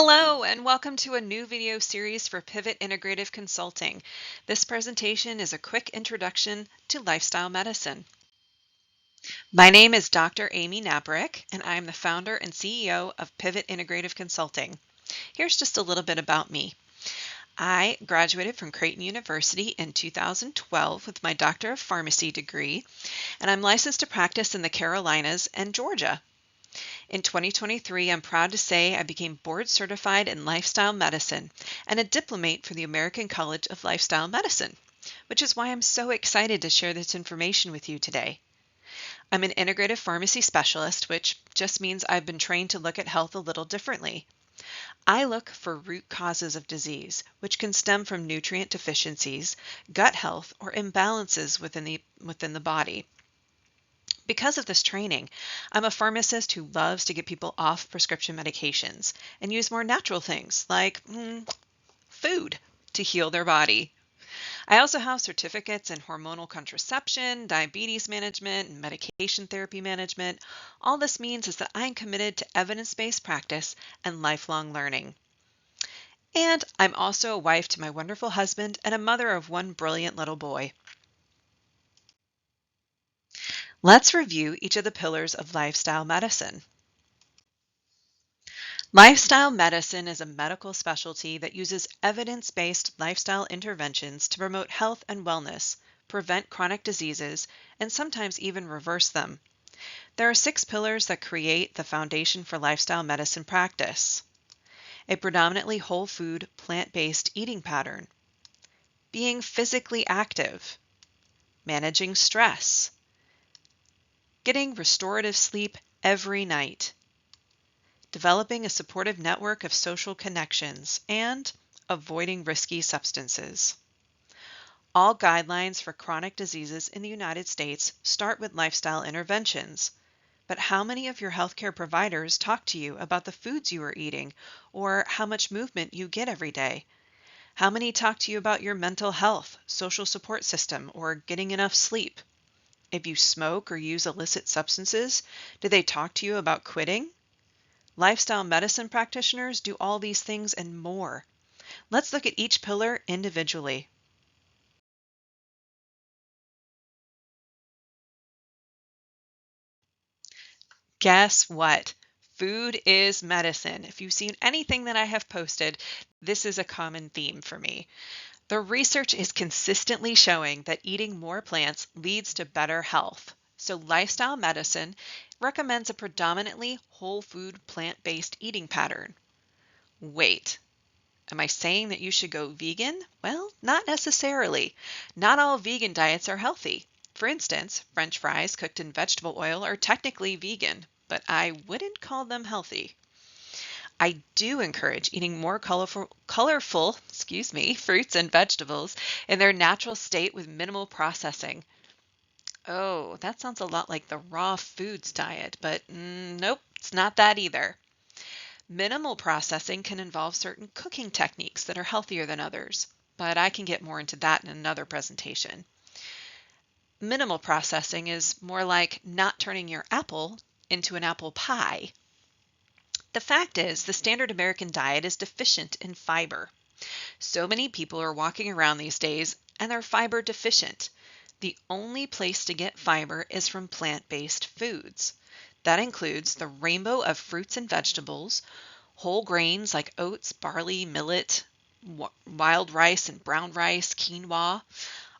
Hello, and welcome to a new video series for Pivot Integrative Consulting. This presentation is a quick introduction to lifestyle medicine. My name is Dr. Amy Nabrick, and I am the founder and CEO of Pivot Integrative Consulting. Here's just a little bit about me. I graduated from Creighton University in 2012 with my Doctor of Pharmacy degree, and I'm licensed to practice in the Carolinas and Georgia. In 2023, I'm proud to say I became board certified in lifestyle medicine and a diplomate for the American College of Lifestyle Medicine, which is why I'm so excited to share this information with you today. I'm an integrative pharmacy specialist, which just means I've been trained to look at health a little differently. I look for root causes of disease, which can stem from nutrient deficiencies, gut health, or imbalances within the body. Because of this training, I'm a pharmacist who loves to get people off prescription medications and use more natural things like food to heal their body. I also have certificates in hormonal contraception, diabetes management, and medication therapy management. All this means is that I'm committed to evidence-based practice and lifelong learning. And I'm also a wife to my wonderful husband and a mother of one brilliant little boy. Let's review each of the pillars of lifestyle medicine. Lifestyle medicine is a medical specialty that uses evidence-based lifestyle interventions to promote health and wellness, prevent chronic diseases, and sometimes even reverse them. There are 6 pillars that create the foundation for lifestyle medicine practice. A predominantly whole food, plant-based eating pattern, being physically active, managing stress, getting restorative sleep every night, developing a supportive network of social connections, and avoiding risky substances. All guidelines for chronic diseases in the United States start with lifestyle interventions. But how many of your healthcare providers talk to you about the foods you are eating or how much movement you get every day? How many talk to you about your mental health, social support system, or getting enough sleep? If you smoke or use illicit substances, do they talk to you about quitting? Lifestyle medicine practitioners do all these things and more. Let's look at each pillar individually. Guess what? Food is medicine. If you've seen anything that I have posted, this is a common theme for me. The research is consistently showing that eating more plants leads to better health. So lifestyle medicine recommends a predominantly whole food plant-based eating pattern. Wait, am I saying that you should go vegan? Well, not necessarily. Not all vegan diets are healthy. For instance, French fries cooked in vegetable oil are technically vegan, but I wouldn't call them healthy. I do encourage eating more colorful fruits and vegetables in their natural state with minimal processing. Oh, that sounds a lot like the raw foods diet, but nope, it's not that either. Minimal processing can involve certain cooking techniques that are healthier than others, but I can get more into that in another presentation. Minimal processing is more like not turning your apple into an apple pie. The fact is, the standard American diet is deficient in fiber. So many people are walking around these days and they're fiber deficient. The only place to get fiber is from plant-based foods. That includes the rainbow of fruits and vegetables, whole grains like oats, barley, millet, wild rice and brown rice, quinoa,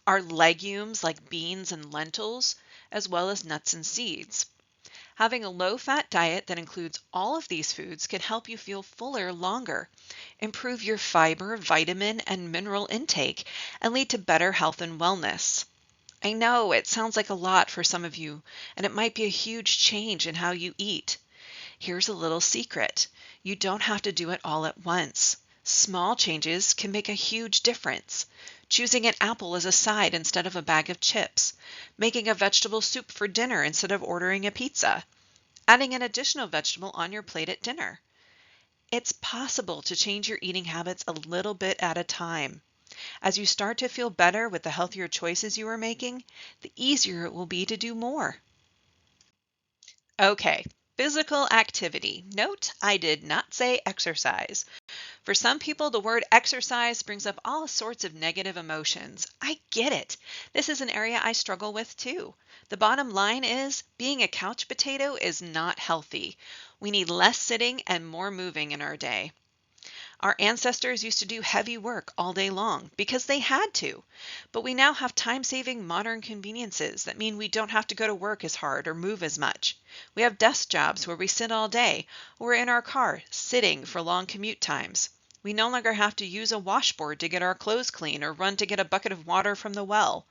our legumes like beans and lentils, as well as nuts and seeds. Having a low-fat diet that includes all of these foods can help you feel fuller longer, improve your fiber, vitamin, and mineral intake, and lead to better health and wellness. I know it sounds like a lot for some of you, and it might be a huge change in how you eat. Here's a little secret. You don't have to do it all at once. Small changes can make a huge difference. Choosing an apple as a side instead of a bag of chips. Making a vegetable soup for dinner instead of ordering a pizza. Adding an additional vegetable on your plate at dinner. It's possible to change your eating habits a little bit at a time. As you start to feel better with the healthier choices you are making, the easier it will be to do more. Okay, Physical activity. Note, I did not say exercise. For some people, the word exercise brings up all sorts of negative emotions. I get it. This is an area I struggle with too. The bottom line is being a couch potato is not healthy. We need less sitting and more moving in our day. Our ancestors used to do heavy work all day long because they had to. But we now have time-saving modern conveniences that mean we don't have to go to work as hard or move as much. We have desk jobs where we sit all day, or we're in our car sitting for long commute times. We no longer have to use a washboard to get our clothes clean or run to get a bucket of water from the well.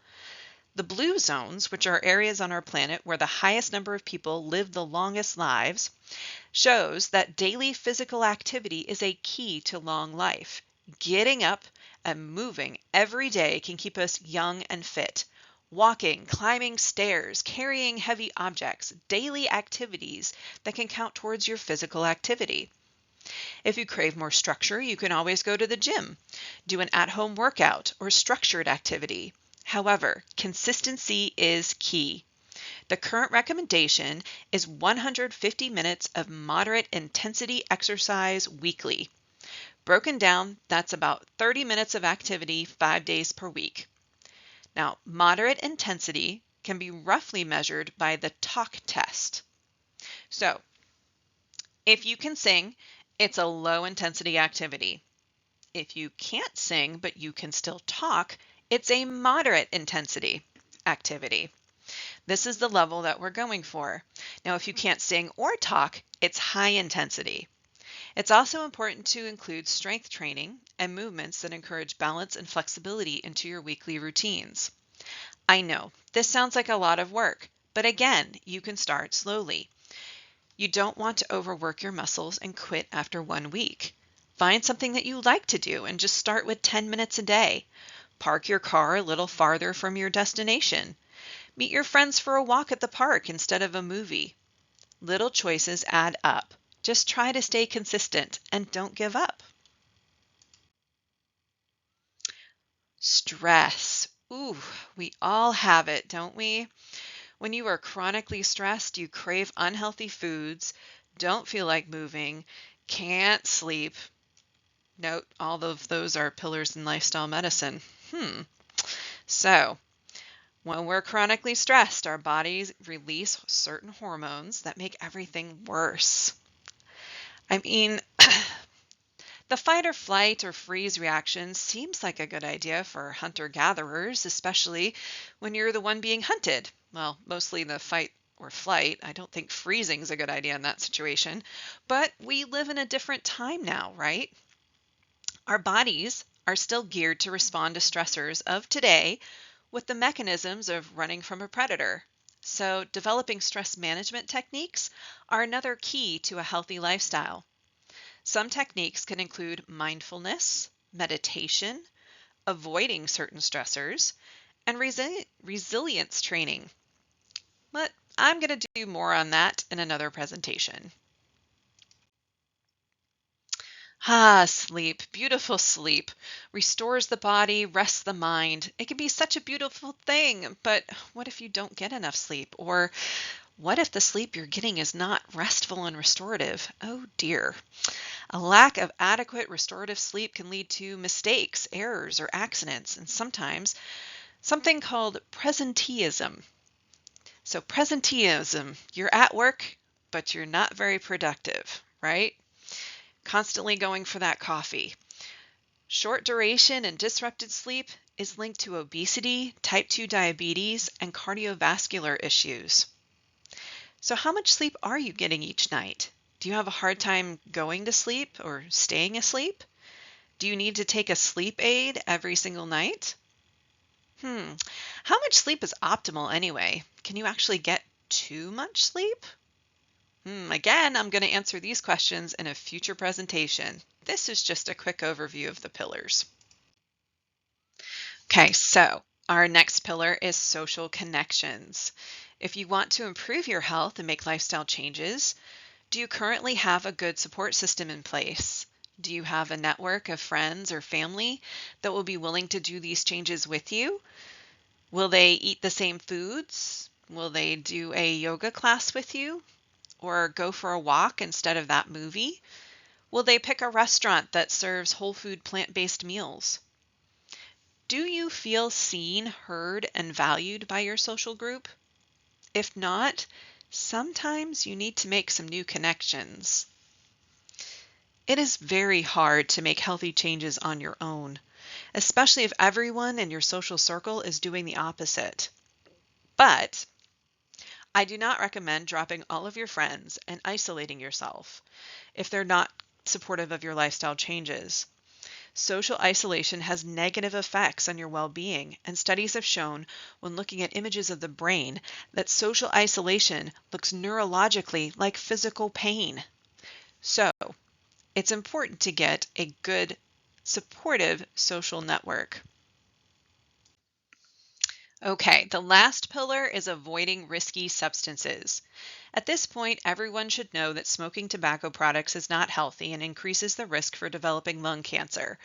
The blue zones, which are areas on our planet where the highest number of people live the longest lives, shows that daily physical activity is a key to long life. Getting up and moving every day can keep us young and fit. Walking, climbing stairs, carrying heavy objects, daily activities that can count towards your physical activity. If you crave more structure, you can always go to the gym, do an at-home workout or structured activity. However, consistency is key. The current recommendation is 150 minutes of moderate intensity exercise weekly. Broken down, that's about 30 minutes of activity 5 days per week. Now, moderate intensity can be roughly measured by the talk test. So, if you can sing, it's a low intensity activity. If you can't sing but you can still talk, it's a moderate intensity activity. This is the level that we're going for. Now, if you can't sing or talk, it's high intensity. It's also important to include strength training and movements that encourage balance and flexibility into your weekly routines. I know, this sounds like a lot of work, but again, you can start slowly. You don't want to overwork your muscles and quit after 1 week. Find something that you like to do and just start with 10 minutes a day. Park your car a little farther from your destination. Meet your friends for a walk at the park instead of a movie. Little choices add up. Just try to stay consistent and don't give up. Stress. Ooh, we all have it, don't we? When you are chronically stressed, you crave unhealthy foods, don't feel like moving, can't sleep. Note, all of those are pillars in lifestyle medicine. So, when we're chronically stressed, our bodies release certain hormones that make everything worse. I mean, the fight or flight or freeze reaction seems like a good idea for hunter-gatherers, especially when you're the one being hunted. Well, mostly the fight or flight. I don't think freezing is a good idea in that situation, but we live in a different time now, right? Our bodies are still geared to respond to stressors of today with the mechanisms of running from a predator. So developing stress management techniques are another key to a healthy lifestyle. Some techniques can include mindfulness, meditation, avoiding certain stressors, and resilience training. But I'm going to do more on that in another presentation. Sleep, beautiful sleep, restores the body, rests the mind. It can be such a beautiful thing, but what if you don't get enough sleep? Or what if the sleep you're getting is not restful and restorative? Oh dear. A lack of adequate restorative sleep can lead to mistakes, errors, or accidents, and sometimes something called presenteeism. So presenteeism, you're at work, but you're not very productive, right? Constantly going for that coffee. Short duration and disrupted sleep is linked to obesity, type 2 diabetes, and cardiovascular issues. So how much sleep are you getting each night? Do you have a hard time going to sleep or staying asleep? Do you need to take a sleep aid every single night? How much sleep is optimal anyway? Can you actually get too much sleep? Again, I'm going to answer these questions in a future presentation. This is just a quick overview of the pillars. Okay, so our next pillar is social connections. If you want to improve your health and make lifestyle changes, do you currently have a good support system in place? Do you have a network of friends or family that will be willing to do these changes with you? Will they eat the same foods? Will they do a yoga class with you? or go for a walk instead of that movie? Will they pick a restaurant that serves whole food plant-based meals? Do you feel seen, heard, and valued by your social group? If not, sometimes you need to make some new connections. It is very hard to make healthy changes on your own, especially if everyone in your social circle is doing the opposite. But I do not recommend dropping all of your friends and isolating yourself if they're not supportive of your lifestyle changes. Social isolation has negative effects on your well-being, and studies have shown when looking at images of the brain that social isolation looks neurologically like physical pain. So, it's important to get a good, supportive social network. Okay, the last pillar is avoiding risky substances. At this point, everyone should know that smoking tobacco products is not healthy and increases the risk for developing lung cancer.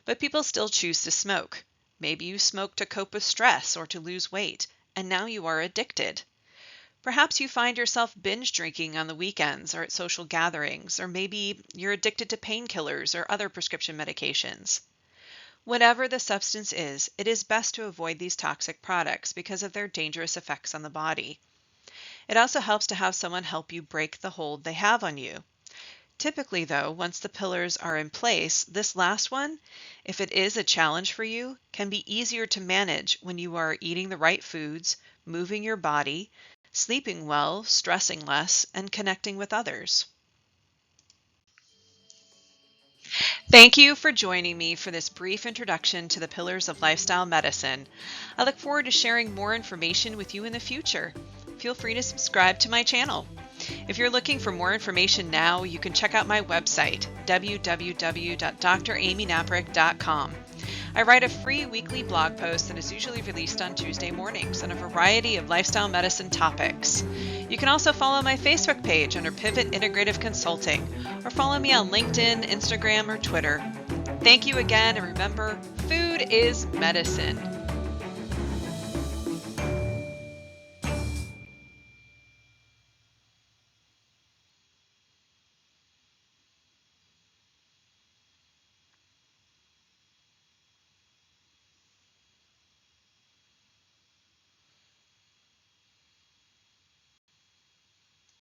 But people still choose to smoke. Maybe you smoke to cope with stress or to lose weight, and now you are addicted. Perhaps you find yourself binge drinking on the weekends or at social gatherings, or maybe you're addicted to painkillers or other prescription medications. Whatever the substance is, it is best to avoid these toxic products because of their dangerous effects on the body. It also helps to have someone help you break the hold they have on you. Typically, though, once the pillars are in place, this last one, if it is a challenge for you, can be easier to manage when you are eating the right foods, moving your body, sleeping well, stressing less, and connecting with others. Thank you for joining me for this brief introduction to the pillars of lifestyle medicine. I look forward to sharing more information with you in the future. Feel free to subscribe to my channel. If you're looking for more information now, you can check out my website, www.dramynaprick.com. I write a free weekly blog post that is usually released on Tuesday mornings on a variety of lifestyle medicine topics. You can also follow my Facebook page under Pivot Integrative Consulting, or follow me on LinkedIn, Instagram, or Twitter. Thank you again, and remember, food is medicine.